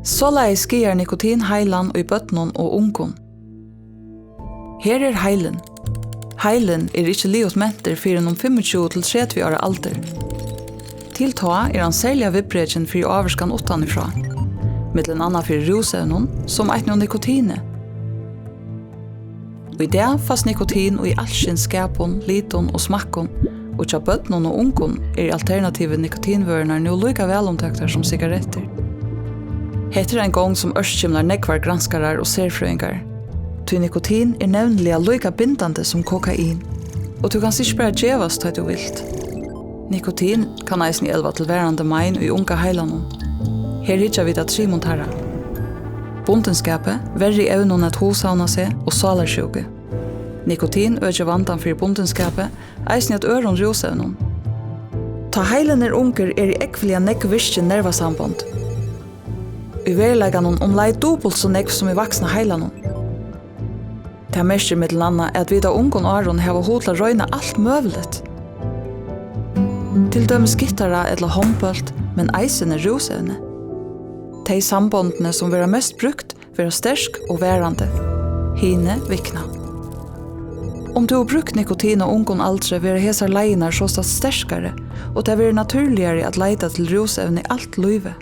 Såleis skier nikotin heilan i børnun og ungum. Her Heilin. Heilin ikke liðugt mentur fyrr 25 til 30 åra aldur. Til ta han serliga viðbrekin fyri ávirkan uttanífrá, millan annað fyri rúsevnum som eitt nikotini. Og i det fast nikotin og i allsins skapun, litun og smakkun, og tja børnun og ungum alternativet nikotinvørenar nu lika velomtøktar som sigaretter. Heter en gång som ørskimlar nekvar granskarar og serfrøyngar. Ty nikotin nevnliga lika bindande som kokain, og du kan sikkert bare djevast til du vilt. Nikotin kan eisini elva til varandi i unga heilanum. Her hitja vi det 3 montarra. Bundinskapi, verri evnun at hosavna seg og salarsjuke. Nikotin økir vandan fyrir bundinskapi, eisini at øðrum rúsevnum. Ta Heilin unger i ekvilja nekk virkir nervasambond. I verileganum lei dubbelt så nekk som i vaksna heilanum. Det merker mittel anna at vi da ungon åren hava hotla røyna alt møvlet. Til dømes gittara eller håndbølt, men eisini rúsevni. De sambondene som vera mest brukt vera stersk og varandi. Hine vikna. Om du har brukt nikotin og ungon aldre vera hesar leinar såstad sterskare, og det vera naturligare at leita til rúsevni alt løyve.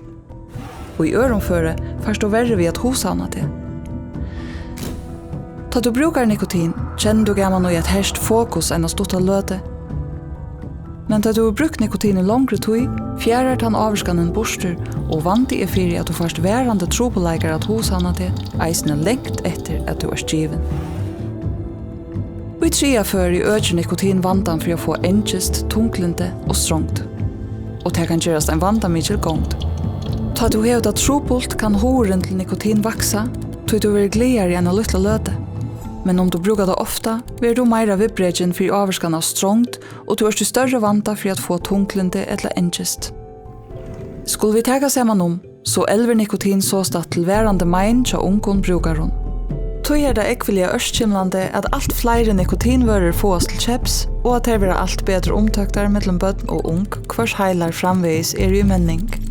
Og i øronføre først og verre vi at hosavna det. Ta du brukar nikotin, kjenner du gaman og at herst fokus enn å stått av løte. Men da du har brukt nikotin i langre tøy, fjærer han ávirkanen borster, og vandig fyri at du først værande trobeleikar at hosavna det, eisene lengt etter at du given. Og i 3 før i økir nikotin vandan for å få engest, tunglinde og strongt. Og det kan gjørast en vandamikið gongt. Ta du hevda trobult kan horen til nikotin vaksa, tog du vil gledar i en lytla løte. Men om du brukar det ofta, vil du meira viðbrekin fyrir ávirkan av strongt, og du til større vanta for å få tunglinde eller engest. Skulle vi tega saman så elver nikotin såstad til varandi tja ungon brukarun. Tog det ekvilja ørskimlande at alt flere nikotinvører fås til kjeps, og at det vil alt bedre omtøktar mellom børn og ung, hvers heilar framvegis i menning.